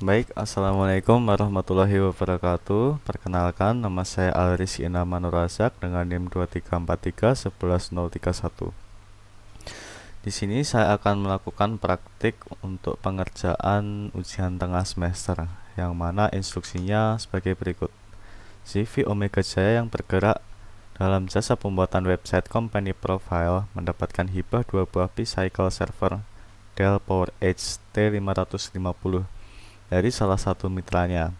Baik, Assalamualaikum warahmatullahi wabarakatuh. Perkenalkan, nama saya Alris Inaman Razak dengan NIM 23431101. Di sini saya akan melakukan praktik untuk pengerjaan ujian tengah semester, yang mana instruksinya sebagai berikut. CV Omega Jaya yang bergerak dalam jasa pembuatan website company profile mendapatkan hibah 2 buah P-Cycle server Dell PowerEdge T550 dari salah satu mitranya.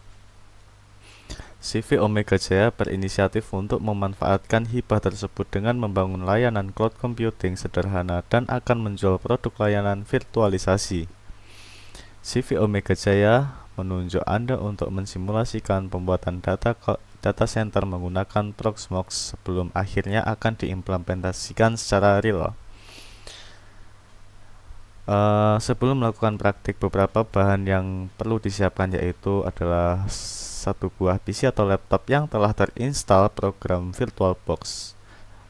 CV Omega Jaya berinisiatif untuk memanfaatkan hibah tersebut dengan membangun layanan cloud computing sederhana dan akan menjual produk layanan virtualisasi. CV Omega Jaya menunjuk Anda untuk mensimulasikan pembuatan data center menggunakan Proxmox sebelum akhirnya akan diimplementasikan secara real. Sebelum melakukan praktik, beberapa bahan yang perlu disiapkan yaitu adalah satu buah PC atau laptop yang telah terinstall program VirtualBox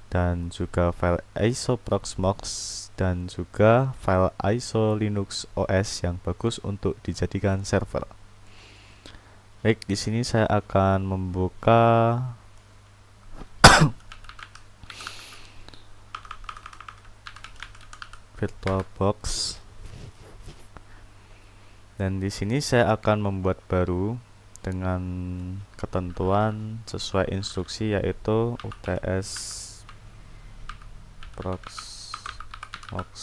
dan juga file ISO Proxmox dan juga file ISO Linux OS yang bagus untuk dijadikan server. Baik, di sini saya akan membuka VirtualBox. Dan di sini saya akan membuat baru dengan ketentuan sesuai instruksi yaitu UTS Proxmox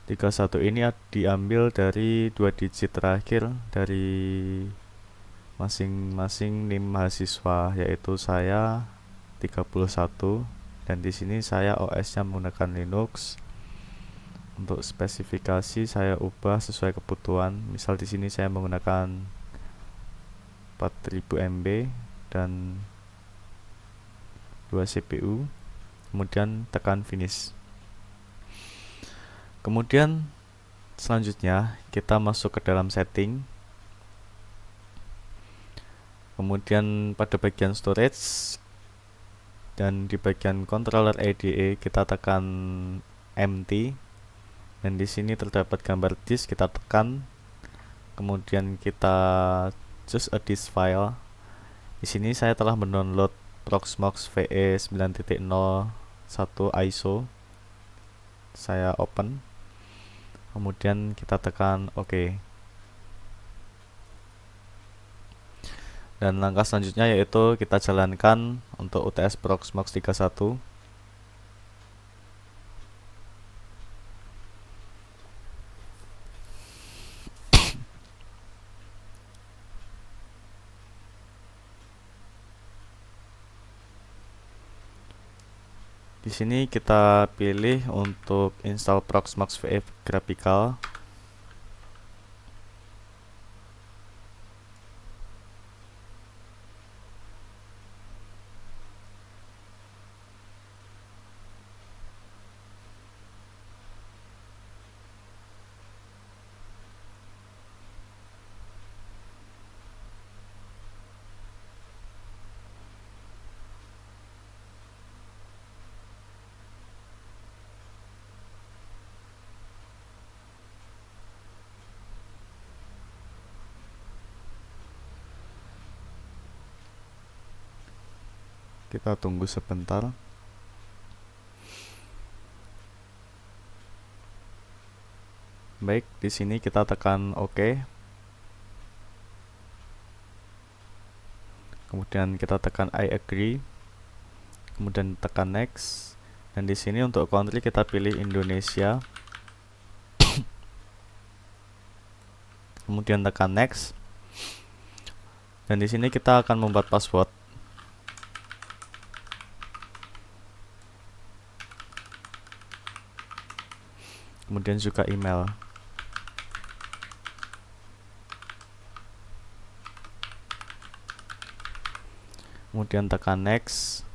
31 ini diambil dari 2 digit terakhir dari masing-masing NIM mahasiswa, yaitu saya 31 dan di sini saya OS-nya menggunakan Linux. Untuk spesifikasi saya ubah sesuai kebutuhan. Misal di sini saya menggunakan 4000 MB dan 2 CPU. Kemudian tekan finish. Kemudian selanjutnya kita masuk ke dalam setting. Kemudian pada bagian storage dan di bagian controller IDE kita tekan empty. Dan di sini terdapat gambar disk, kita tekan. Kemudian kita choose a disk file. Di sini saya telah mendownload Proxmox VE 9.01 ISO. Saya open. Kemudian kita tekan OK. Dan langkah selanjutnya yaitu kita jalankan untuk UTS Proxmox 31. Di sini kita pilih untuk install Proxmox VE Graphical. Kita tunggu sebentar. Baik, di sini kita tekan OK. Kemudian kita tekan I agree. Kemudian tekan next. Dan di sini untuk country kita pilih Indonesia. Kemudian tekan next. Dan di sini kita akan membuat password. Kemudian juga email. Kemudian tekan next.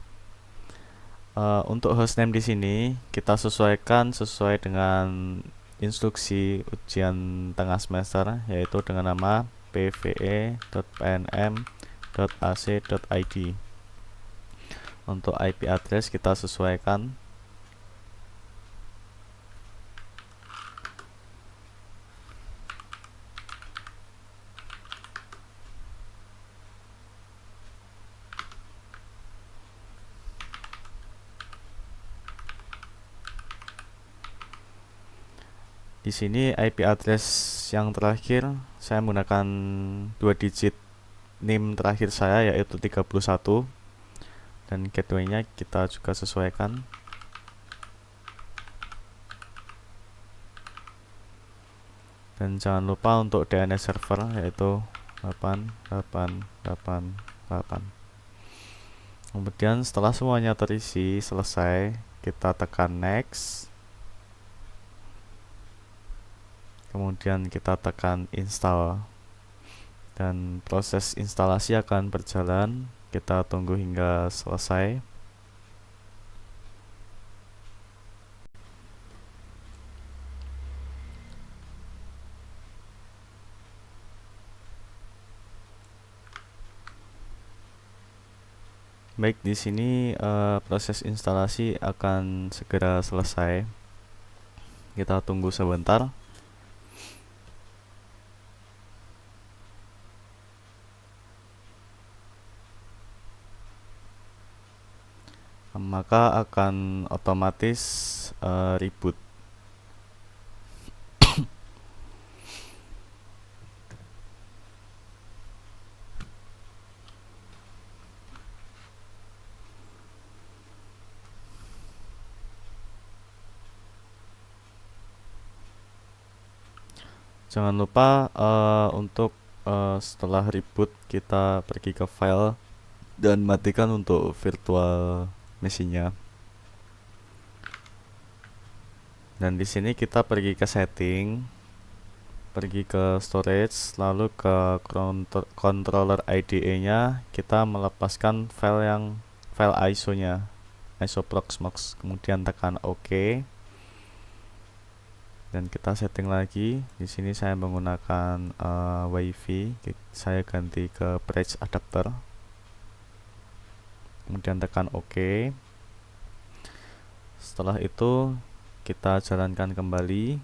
Untuk hostname di sini kita sesuaikan sesuai dengan instruksi ujian tengah semester, yaitu dengan nama pve.pnm.ac.id. Untuk IP address kita sesuaikan. Di sini IP address yang terakhir saya menggunakan 2 digit NIM terakhir saya yaitu 31, dan gateway-nya kita juga sesuaikan. Dan jangan lupa untuk DNS server yaitu 8888. Kemudian setelah semuanya terisi selesai, kita tekan next. Kemudian kita tekan install. Dan proses instalasi akan berjalan. Kita tunggu hingga selesai. Baik, di sini proses instalasi akan segera selesai. Kita tunggu sebentar. Maka akan otomatis reboot. Jangan lupa untuk setelah reboot kita pergi ke file dan matikan untuk virtual mesinnya. Dan di sini kita pergi ke setting, pergi ke storage, lalu ke controller IDE-nya, kita melepaskan file ISO-nya, ISO Proxmox, kemudian tekan OK. Dan kita setting lagi. Di sini saya menggunakan WiFi, saya ganti ke bridge adapter. Kemudian tekan OK. Setelah itu kita jalankan kembali.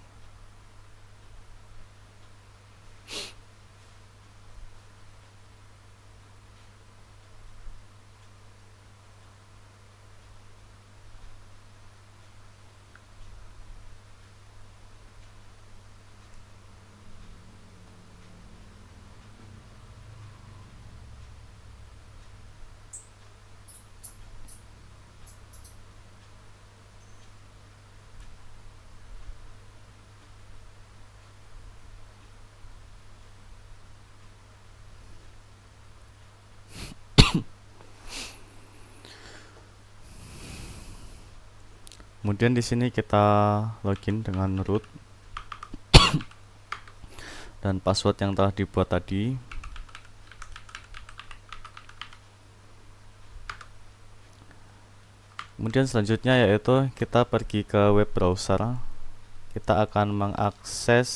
Kemudian di sini kita login dengan root dan password yang telah dibuat tadi. Kemudian selanjutnya yaitu kita pergi ke web browser. Kita akan mengakses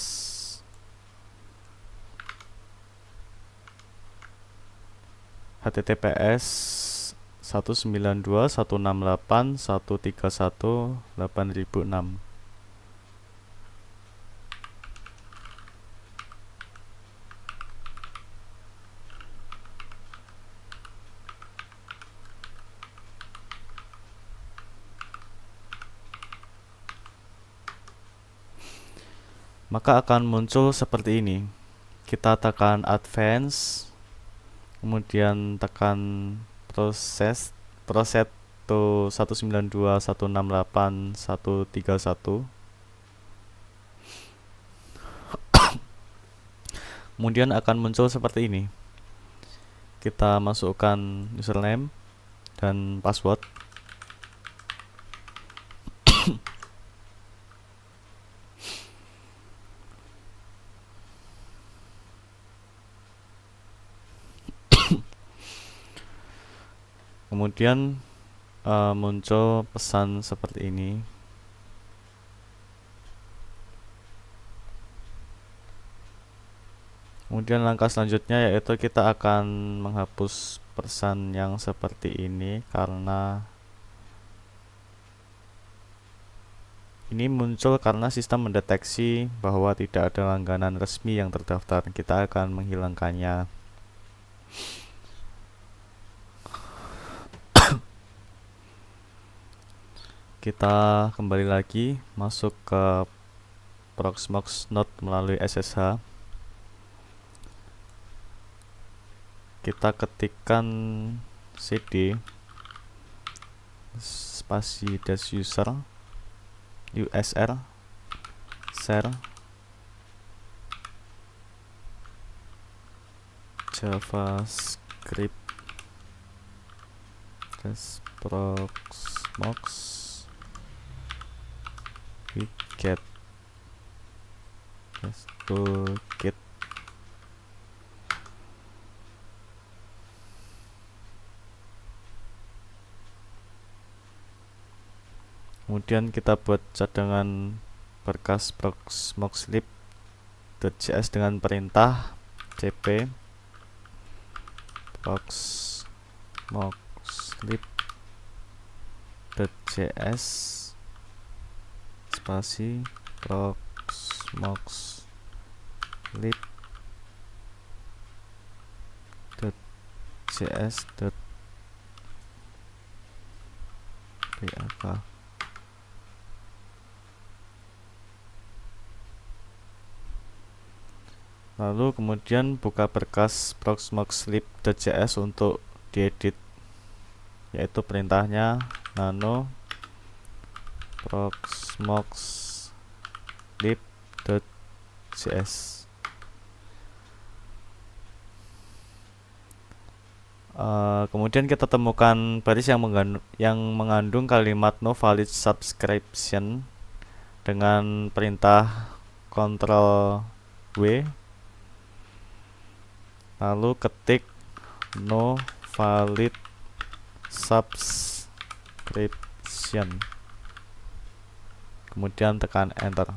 https 192.168.131.8006. Maka akan muncul seperti ini. Kita tekan advance, kemudian tekan proses to 192.168.131. Kemudian akan muncul seperti ini. Kita masukkan username dan password. Kemudian muncul pesan seperti ini. Kemudian langkah selanjutnya yaitu kita akan menghapus pesan yang seperti ini, karena ini muncul karena sistem mendeteksi bahwa tidak ada langganan resmi yang terdaftar. Kita akan menghilangkannya. Kita kembali lagi masuk ke Proxmox Node melalui SSH, kita ketikkan cd spasi dash user usr share javascript dash proxmox wget dash toolkit. Kemudian kita buat cadangan berkas proxmoxlib.js dengan perintah cp proxmoxlib.js spasi proxmoxlib.js.bak. Lalu kemudian buka berkas proxmoxlib.js untuk diedit, yaitu perintahnya nano proxmoxlib.js. Kemudian kita temukan baris yang mengandung kalimat no valid subscription dengan perintah Ctrl W, lalu ketik no valid subscription, kemudian tekan enter.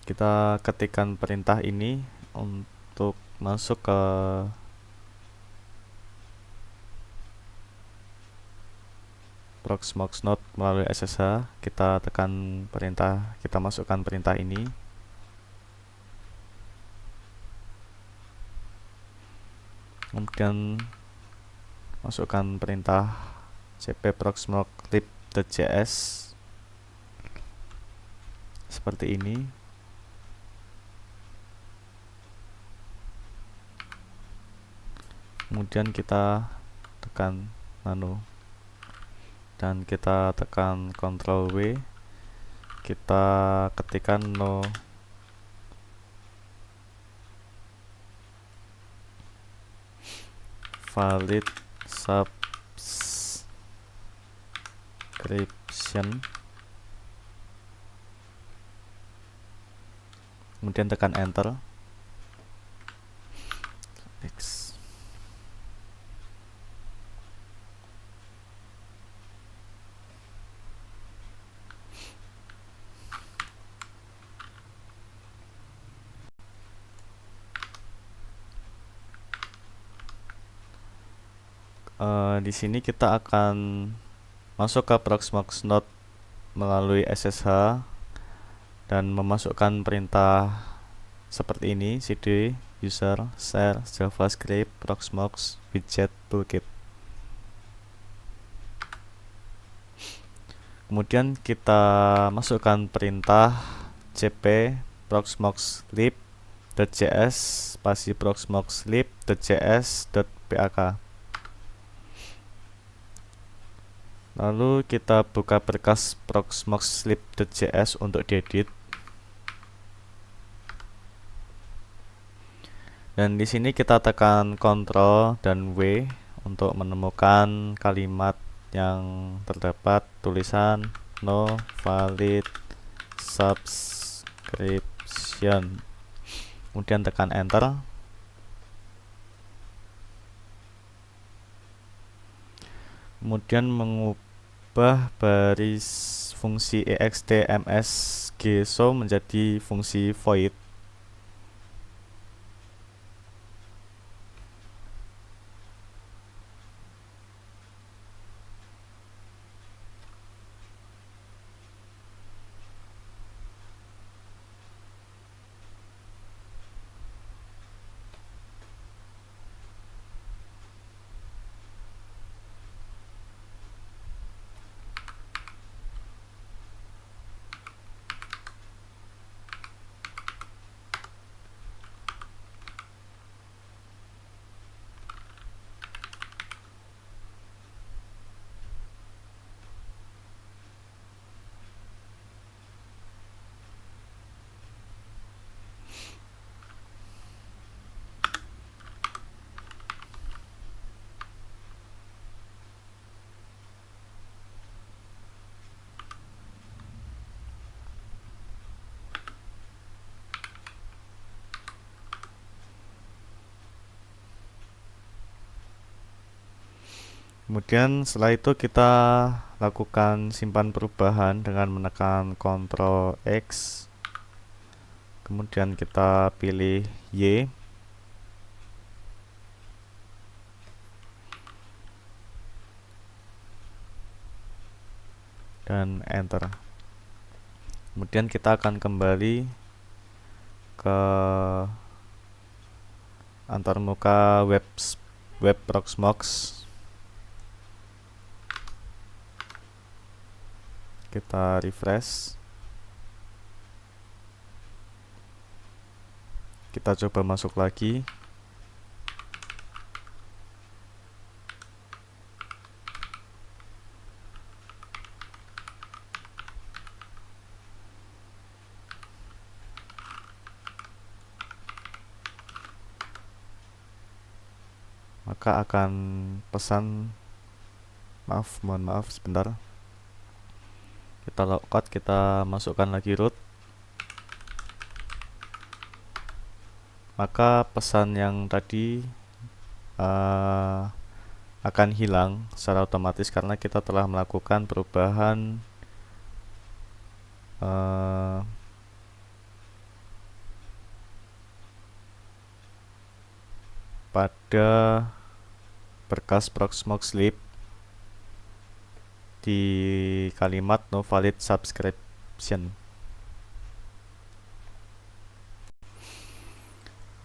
Kita ketikkan perintah ini untuk masuk ke Proxmox Node melalui SSH. Kita tekan perintah, kita masukkan perintah ini. Kemudian masukkan perintah cp proxmoxlib.js seperti ini. Kemudian kita tekan nano dan kita tekan Ctrl W, kita ketikkan no valid subscription, kemudian tekan enter. Next. Di sini kita akan masuk ke Proxmox Node melalui SSH dan memasukkan perintah seperti ini, cd user share javascript proxmox widget toolkit. Kemudian kita masukkan perintah cp proxmoxlib.js spasi proxmoxlib.js.bak. Lalu kita buka berkas proxmoxlib.js untuk diedit. Dan di sini kita tekan Ctrl dan W untuk menemukan kalimat yang terdapat tulisan no valid subscription. Kemudian tekan enter. Kemudian mengubah baris fungsi extmsgso menjadi fungsi void. Kemudian setelah itu kita lakukan simpan perubahan dengan menekan Ctrl X. Kemudian kita pilih Y. Dan enter. Kemudian kita akan kembali ke antarmuka web Proxmox. Kita refresh. Kita coba masuk lagi. Maka akan pesan, mohon maaf sebentar. Kita logout, kita masukkan lagi root. Maka pesan yang tadi akan hilang secara otomatis karena kita telah melakukan perubahan pada berkas Proxmox lib di kalimat no valid subscription.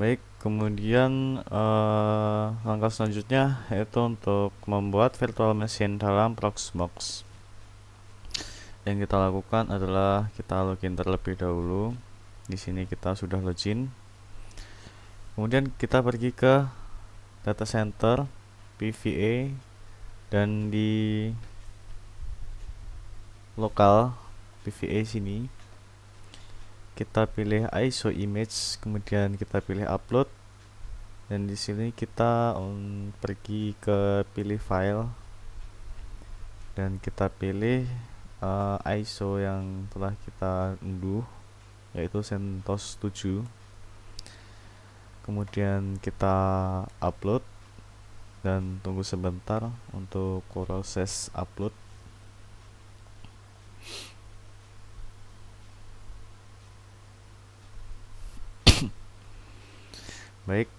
Baik, kemudian langkah selanjutnya yaitu untuk membuat virtual machine dalam Proxmox. Yang kita lakukan adalah kita login terlebih dahulu. Di sini kita sudah login. Kemudian kita pergi ke data center PVA dan di lokal PVA sini kita pilih ISO image, kemudian kita pilih upload, dan di sini kita pergi ke pilih file dan kita pilih ISO yang telah kita unduh, yaitu CentOS 7. Kemudian kita upload dan tunggu sebentar untuk proses upload. Baik,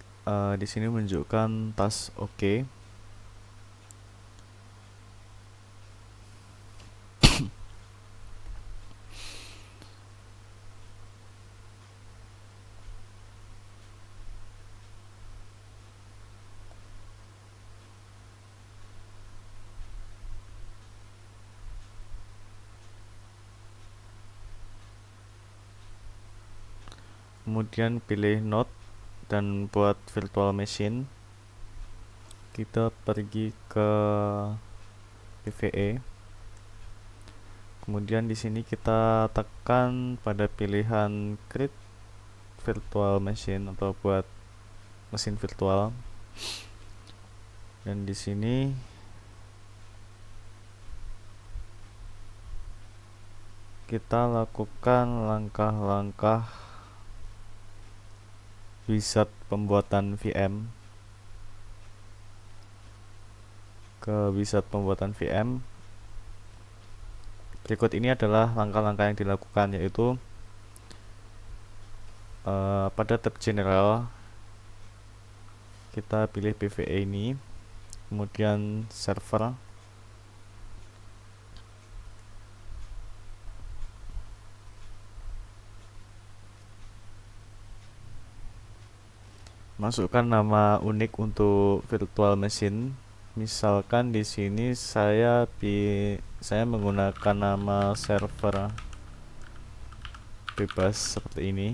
di sini menunjukkan tas oke. Kemudian pilih node dan buat virtual machine. Kita pergi ke PVA. Kemudian di sini kita tekan pada pilihan create virtual machine atau buat mesin virtual. Dan di sini kita lakukan langkah-langkah wizard pembuatan VM. Ke wizard pembuatan VM. Berikut ini adalah langkah-langkah yang dilakukan, yaitu pada tab general kita pilih PVA ini, kemudian server, masukkan nama unik untuk virtual machine. Misalkan di sini saya menggunakan nama server bebas seperti ini.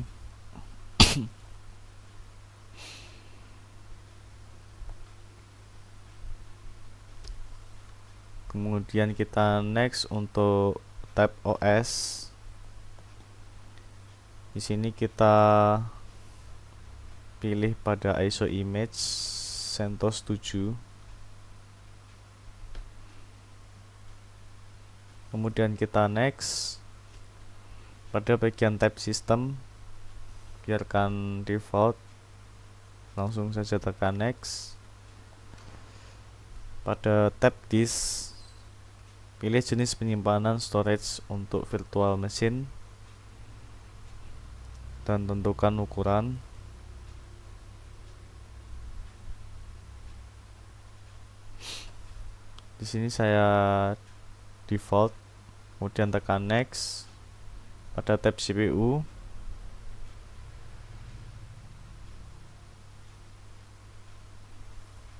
Kemudian kita next untuk tab OS. Di sini kita pilih pada ISO image CentOS 7. Kemudian kita next. Pada bagian tab system biarkan default, langsung saja tekan next. Pada tab disk, pilih jenis penyimpanan storage untuk virtual machine dan tentukan ukuran. Di sini saya default, kemudian tekan next. Pada tab CPU,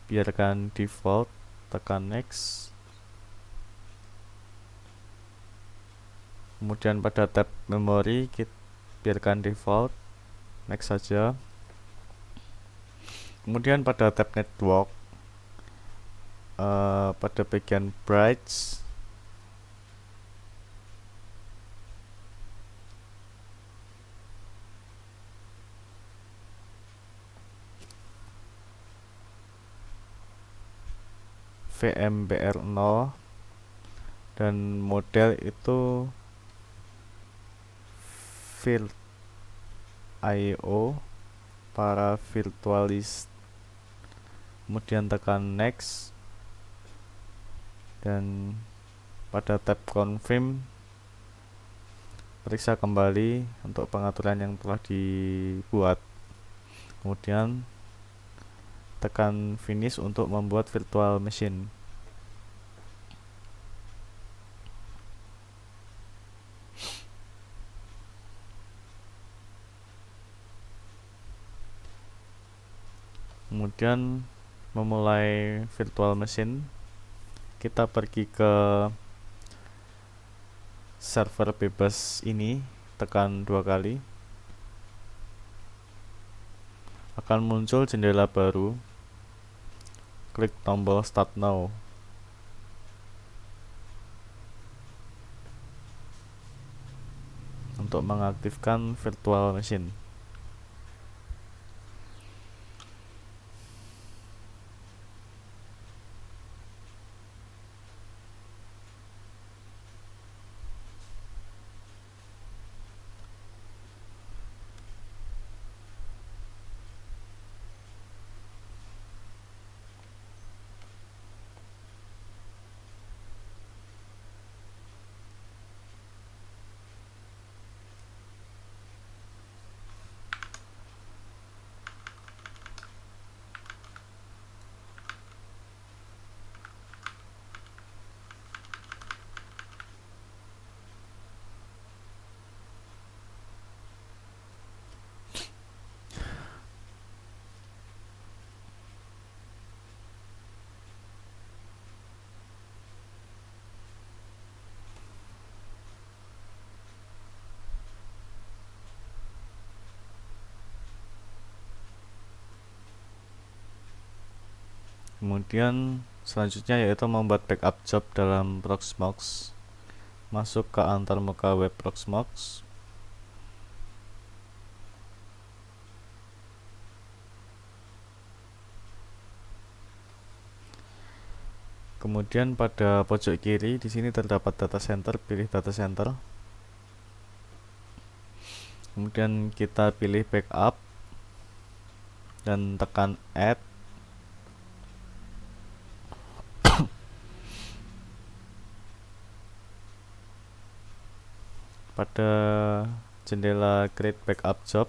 biarkan default, tekan next. Kemudian pada tab memori, biarkan default, next saja. Kemudian pada tab network, pada bagian bridge, VMBR0, dan model itu Virt.io para virtualist. Kemudian tekan next, dan pada tab confirm, periksa kembali untuk pengaturan yang telah dibuat. Kemudian tekan finish untuk membuat virtual machine. Kemudian memulai virtual machine, kita pergi ke server bebas ini, tekan 2 kali. Akan muncul jendela baru. Klik tombol Start Now. Untuk mengaktifkan virtual machine. Kemudian selanjutnya yaitu membuat backup job dalam Proxmox. Masuk ke antarmuka web Proxmox. Kemudian pada pojok kiri di sini terdapat data center, pilih data center. Kemudian kita pilih backup dan tekan add. Pada jendela create backup job,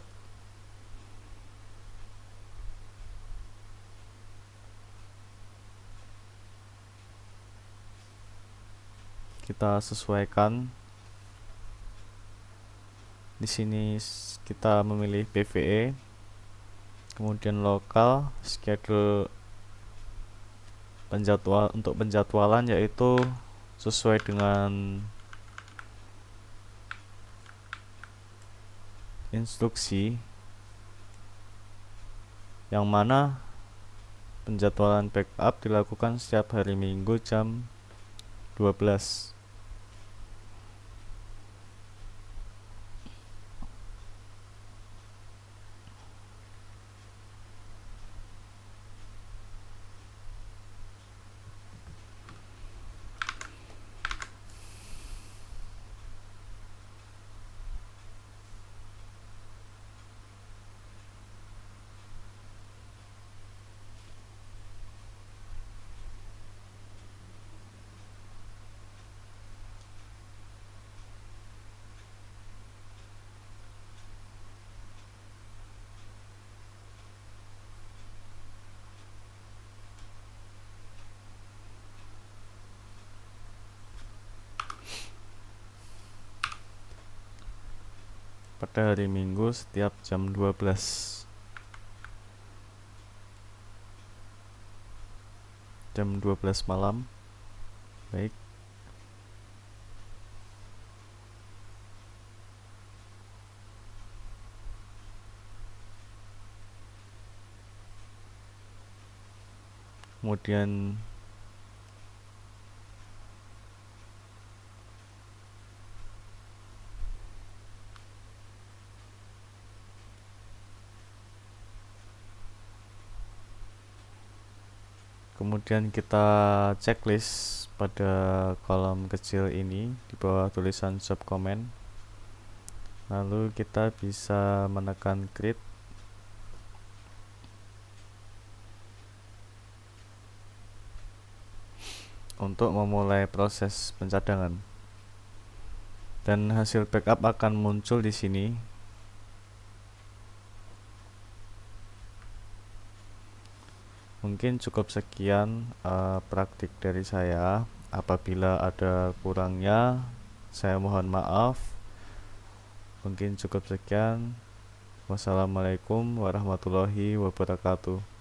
kita sesuaikan. Di sini kita memilih PVE, kemudian lokal, schedule untuk penjadwalan yaitu sesuai dengan instruksi, yang mana penjadwalan backup dilakukan setiap hari Minggu jam 12. pada hari Minggu setiap jam 12 malam. Baik. Kemudian kita checklist pada kolom kecil ini di bawah tulisan subcomment. Lalu kita bisa menekan create untuk memulai proses pencadangan. Dan hasil backup akan muncul di sini. Mungkin cukup sekian praktik dari saya. Apabila ada kurangnya, saya mohon maaf. Mungkin cukup sekian. Wassalamualaikum warahmatullahi wabarakatuh.